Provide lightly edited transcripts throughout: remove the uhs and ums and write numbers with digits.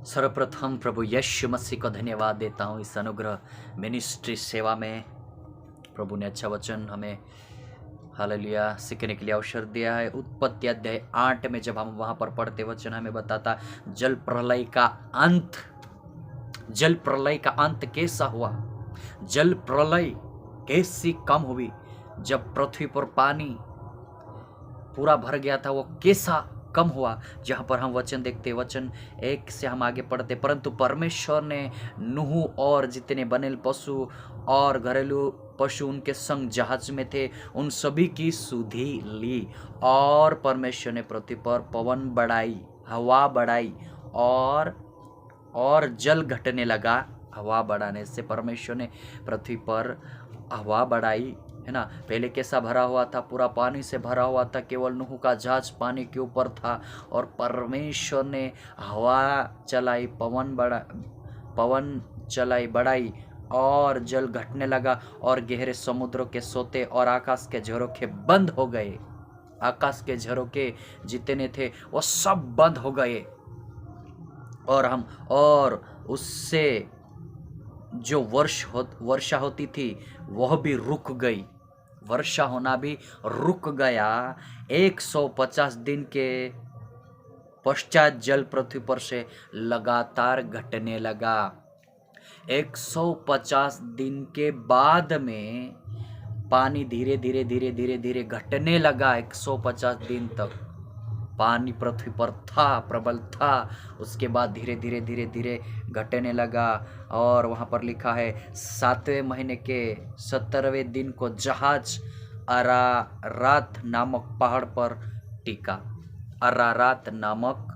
सर्वप्रथम प्रभु यीशु मसीह को धन्यवाद देता हूँ इस अनुग्रह मिनिस्ट्री सेवा में। प्रभु ने अच्छा वचन हमें हालेलुया सीखने के लिए अवसर दिया है। उत्पत्ति अध्याय 8 में जब हम वहाँ पर पढ़ते वचन हमें बताता जल प्रलय का अंत कैसा हुआ, जल प्रलय कैसी कम हुई, जब पृथ्वी पर पानी पूरा भर गया था वो कैसा कम हुआ। जहाँ पर हम वचन देखते वचन 1 से हम आगे पढ़ते, परंतु परमेश्वर ने नूह और जितने बनेल पशु और घरेलू पशु उनके संग जहाज में थे उन सभी की सुधि ली। और परमेश्वर ने पृथ्वी पर पवन बढ़ाई, हवा बढ़ाई और जल घटने लगा। हवा बढ़ाने से परमेश्वर ने पृथ्वी पर हवा बढ़ाई, है ना। पहले कैसा भरा हुआ था, पूरा पानी से भरा हुआ था, केवल नूह का जहाज पानी के ऊपर था। और परमेश्वर ने हवा चलाई, पवन चलाई बढ़ाई और जल घटने लगा और गहरे समुद्रों के सोते और आकाश के झरोखे बंद हो गए। आकाश के झरोखे जितने थे वो सब बंद हो गए। और उससे जो वर्षा होती थी वह भी रुक गई, वर्षा होना भी रुक गया। 150 दिन के पश्चात जल पृथ्वी पर से लगातार घटने लगा। 150 दिन के बाद में पानी धीरे धीरे घटने लगा। 150 दिन तक पानी पृथ्वी पर था, प्रबल था। उसके बाद धीरे धीरे घटने लगा। और वहाँ पर लिखा है 7वें महीने के 17वें दिन को जहाज अरारात नामक पहाड़ पर टिका। अरारात नामक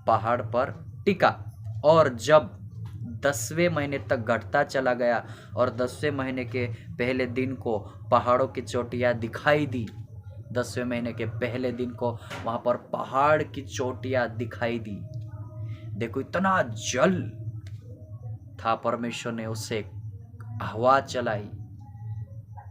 पहाड़ पर टिका। और जब 10वें महीने तक घटता चला गया और 10वें महीने के पहले दिन को पहाड़ों की चोटियाँ दिखाई दी। 10वें महीने के पहले दिन को वहाँ पर पहाड़ की चोटियाँ दिखाई दी। देखो इतना जल था, परमेश्वर ने उसे हवा चलाई,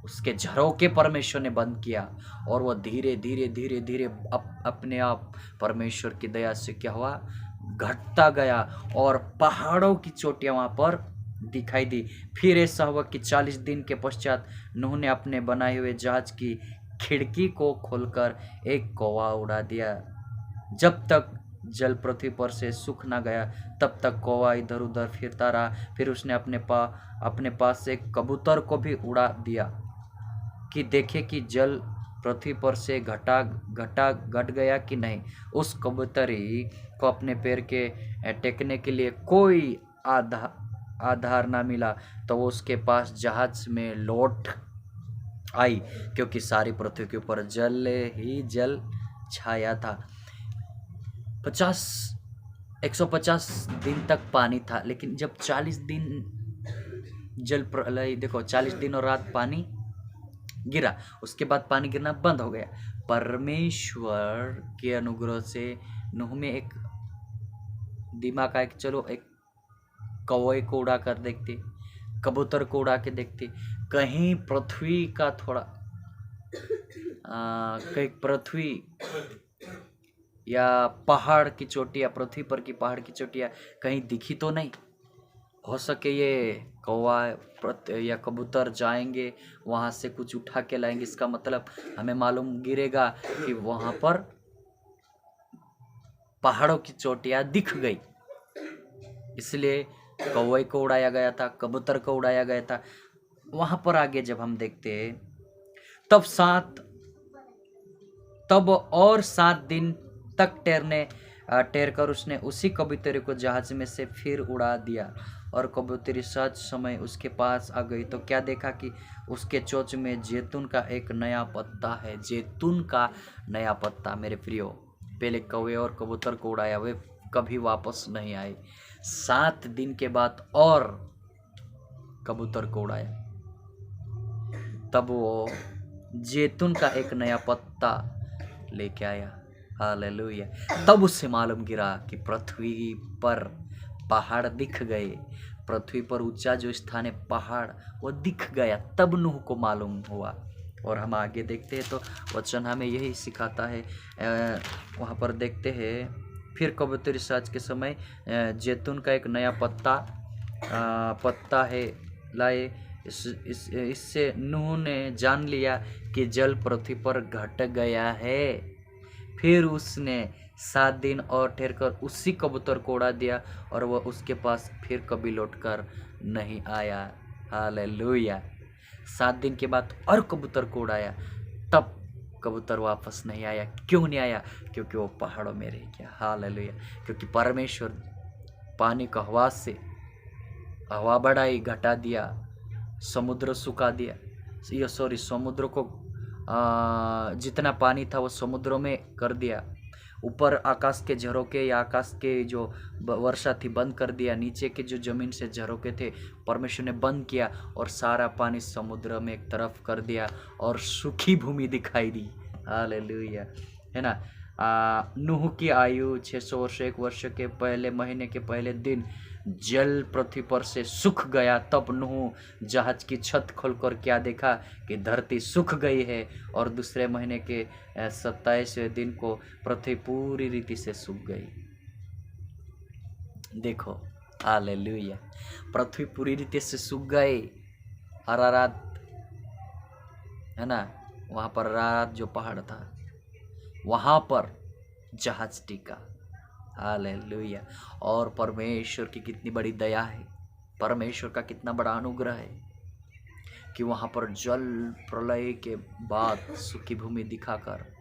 उसके झरोखे परमेश्वर ने बंद किया और वह धीरे धीरे अपने आप परमेश्वर की दया से क्या हुआ, घटता गया और पहाड़ों की चोटियाँ वहाँ पर दिखाई दी। फिर ऐसा हुआ कि 40 दिन के पश्चात नूह ने अपने बनाए हुए जहाज की खिड़की को खोलकर एक कौवा उड़ा दिया। जब तक जल पृथ्वी पर से सूख न गया तब तक कौवा इधर उधर फिरता रहा। फिर उसने अपने पास एक कबूतर को भी उड़ा दिया कि देखे कि जल पृथ्वी पर से घट गया कि नहीं। उस कबूतरी को अपने पैर के टेकने के लिए कोई आधार ना मिला, तो वो उसके पास जहाज में लौट आई, क्योंकि सारी पृथ्वी के ऊपर जल ही जल छाया था। 150 दिन तक पानी था, लेकिन जब 40 दिन जल प्रलय, देखो 40 दिन और रात पानी गिरा, उसके बाद पानी गिरना बंद हो गया। परमेश्वर के अनुग्रह से नूह में एक दिमाग आया कि चलो एक कौवे को उड़ा कर देखते, कबूतर को उड़ा के देखते, कहीं पृथ्वी का थोड़ा कहीं पृथ्वी या पहाड़ की चोटियाँ, पृथ्वी पर की पहाड़ की चोटियाँ कहीं दिखी तो नहीं। हो सके ये कौवा या कबूतर जाएंगे वहाँ से कुछ उठा के लाएंगे, इसका मतलब हमें मालूम गिरेगा कि वहाँ पर पहाड़ों की चोटियाँ दिख गई। इसलिए कौवे को उड़ाया गया था, कबूतर को उड़ाया गया था। वहाँ पर आगे जब हम देखते हैं तब और 7 दिन तक तैर कर उसने उसी कबूतरी को जहाज में से फिर उड़ा दिया। और कबूतरी सच समय उसके पास आ गई तो क्या देखा कि उसके चोंच में जैतून का एक नया पत्ता है। जैतून का नया पत्ता। मेरे प्रियो, पहले कौवे और कबूतर को उड़ाया, वे कभी वापस नहीं आए। 7 दिन के बाद और कबूतर को उड़ाया, तब वो जैतून का एक नया पत्ता लेके आया। हालेलुया। तब उससे मालूम गिरा कि पृथ्वी पर पहाड़ दिख गए। पृथ्वी पर ऊंचा जो स्थान है पहाड़, वो दिख गया। तब नूह को मालूम हुआ। और हम आगे देखते हैं तो वचन हमें यही सिखाता है। वहाँ पर देखते हैं फिर कबूतरी साज के समय जैतून का एक नया पत्ता है लाए। इससे नूह ने जान लिया कि जल पृथ्वी पर घट गया है। फिर उसने 7 दिन और ठहरकर उसी कबूतर को उड़ा दिया और वह उसके पास फिर कभी लौटकर नहीं आया। हालेलुया। 7 दिन के बाद और कबूतर को उड़ाया, तब कबूतर वापस नहीं आया। क्यों नहीं आया? क्योंकि वो पहाड़ों में रह गया। हालेलुया। क्योंकि परमेश्वर पानी का हवा से हवा बढ़ाई, घटा दिया, समुद्र सुखा दिया। ये समुद्र को जितना पानी था वो समुद्रों में कर दिया। ऊपर आकाश के झरोके या आकाश के जो वर्षा थी बंद कर दिया। नीचे के जो जमीन से झरोके थे परमेश्वर ने बंद किया और सारा पानी समुद्र में एक तरफ कर दिया और सूखी भूमि दिखाई दी। हालेलुया। है ना। नूह की आयु 600 वर्ष। 1 वर्ष के पहले महीने के पहले दिन जल पृथ्वी पर से सूख गया। तब नूह जहाज की छत खोलकर क्या देखा कि धरती सूख गई है। और दूसरे महीने के 27वें दिन को पृथ्वी पूरी रीति से सूख गई। देखो, हालेलुया। पृथ्वी पूरी रीति से सूख गई। अरारात, है ना, वहाँ पर अरारात जो पहाड़ था वहाँ पर जहाज टिका। हालेलुया। और परमेश्वर की कितनी बड़ी दया है, परमेश्वर का कितना बड़ा अनुग्रह है कि वहाँ पर जल प्रलय के बाद सूखी भूमि दिखाकर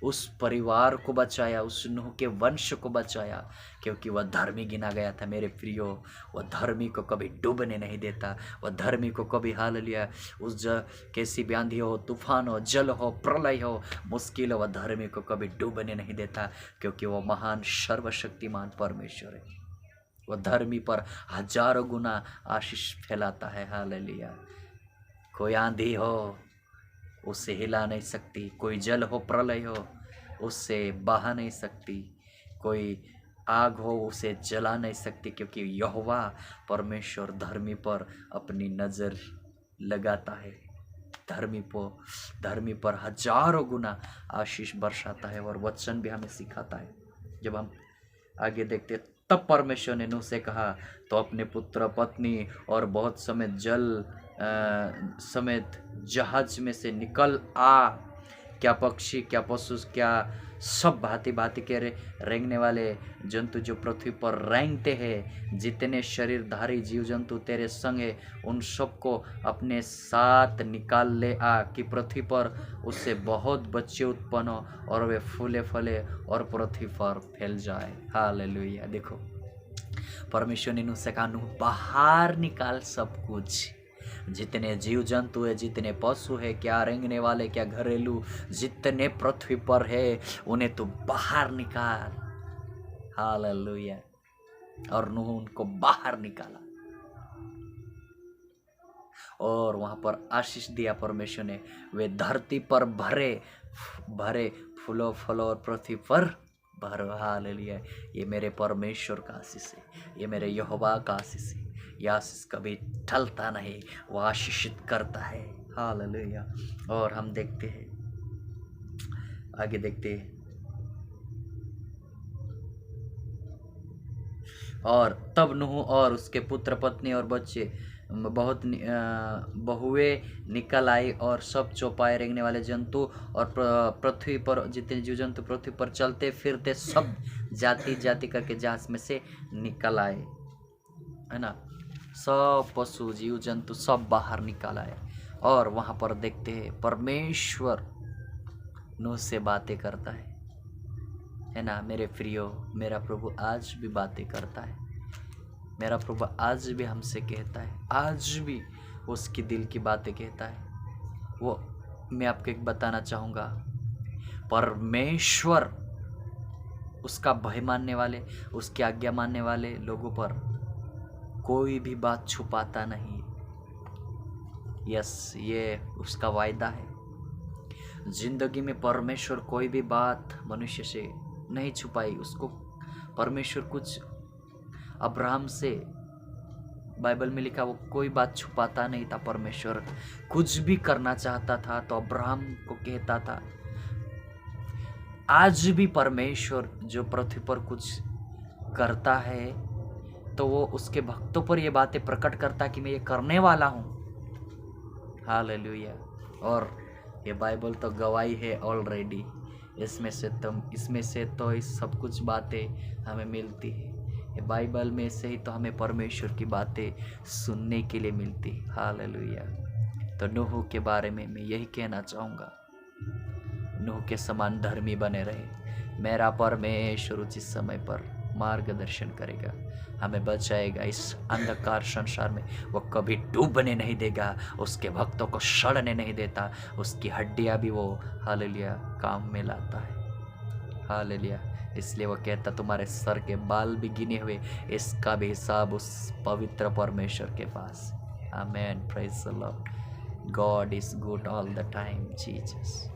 उस परिवार को बचाया, उस नूह के वंश को बचाया, क्योंकि वह धर्मी गिना गया था। मेरे प्रियो, वह धर्मी को कभी डूबने नहीं देता। वह धर्मी को कभी, हालेलुया, उस कैसी भी आंधी हो, तूफान हो, जल हो, प्रलय हो, मुश्किल हो, वह धर्मी को कभी डूबने नहीं देता, क्योंकि वह महान सर्वशक्तिमान परमेश्वर है। वह धर्मी पर हजारों गुना आशीष फैलाता है। हालेलुया। कोई आंधी हो उसे हिला नहीं सकती, कोई जल हो, प्रलय हो, उससे बहा नहीं सकती, कोई आग हो उसे जला नहीं सकती, क्योंकि यहोवा परमेश्वर धर्मी पर अपनी नज़र लगाता है। धर्मी पर हजारों गुना आशीष बरसाता है। और वचन भी हमें सिखाता है। जब हम आगे देखते, तब परमेश्वर ने नूह से कहा, तो अपने पुत्र पत्नी और बहुत समेत जहाज में से निकल आ। क्या पक्षी, क्या पशु, क्या सब भांति भांति के रेंगने वाले जंतु जो पृथ्वी पर रेंगते हैं, जितने शरीरधारी जीव जंतु तेरे संग है, उन सबको अपने साथ निकाल ले आ, कि पृथ्वी पर उससे बहुत बच्चे उत्पन्न हो और वे फूले फले और पृथ्वी पर फैल जाए। हालेलुया। देखो, परमेश्वर ने नूह से कहा, नूह बाहर निकाल सब कुछ, जितने जीव जंतु है, जितने पशु है, क्या रेंगने वाले, क्या घरेलू, जितने पृथ्वी पर है, उन्हें तो बाहर निकाल। हालेलुया। और नूह उनको बाहर निकाला और वहां पर आशीष दिया परमेश्वर ने। वे धरती पर भरे फूलों फलों और पृथ्वी पर भरो। हालेलुया। ये मेरे परमेश्वर का आशीष है, ये मेरे यहोवा का आशीष है। यह आशीष कभी टलता नहीं, वह आशीषित करता है। हालेलुया। और हम देखते हैं, आगे देखते हैं। और तब नूह और उसके पुत्र पत्नी और बच्चे बहुत बहुएं निकल आई और सब चौपाए रेंगने वाले जंतु और पृथ्वी पर जितने जीव जंतु पृथ्वी पर चलते फिरते सब जाति जाति करके जहाज में से निकल आए। है ना। सब पशु जीव जंतु सब बाहर निकल आए। और वहाँ पर देखते हैं परमेश्वर नूह से बातें करता है ना। मेरे प्रियो, मेरा प्रभु आज भी बातें करता है। मेरा प्रभु आज भी हमसे कहता है, आज भी उसकी दिल की बातें कहता है। वो मैं आपको एक बताना चाहूँगा, परमेश्वर उसका भय मानने वाले, उसकी आज्ञा मानने वाले लोगों पर कोई भी बात छुपाता नहीं। यस, ये उसका वायदा है। जिंदगी में परमेश्वर कोई भी बात मनुष्य से नहीं छुपाई। उसको परमेश्वर कुछ, अब्राहम से बाइबल में लिखा, वो कोई बात छुपाता नहीं था। परमेश्वर कुछ भी करना चाहता था तो अब्राहम को कहता था, आज भी परमेश्वर जो पृथ्वी पर कुछ करता है तो वो उसके भक्तों पर ये बातें प्रकट करता कि मैं ये करने वाला हूँ। हालेलुया। और ये बाइबल तो गवाही है ऑलरेडी। इसमें से तो इस सब कुछ बातें हमें मिलती है। ये बाइबल में से ही तो हमें परमेश्वर की बातें सुनने के लिए मिलती है। हालेलुया। तो नूह के बारे में मैं यही कहना चाहूँगा, नूह के समान धर्मी बने रहे। मेरा परमेश्वर उचित समय पर मार्गदर्शन करेगा, हमें बचाएगा इस अंधकार संसार में। वो कभी डूबने नहीं देगा, उसके भक्तों को सड़ने नहीं देता, उसकी हड्डियां भी वो हालेलुया काम में लाता है। हालेलुया। इसलिए वो कहता तुम्हारे सर के बाल भी गिने हुए, इसका भी हिसाब उस पवित्र परमेश्वर के पास। Amen. Praise the lord. God is good all the time. Jesus.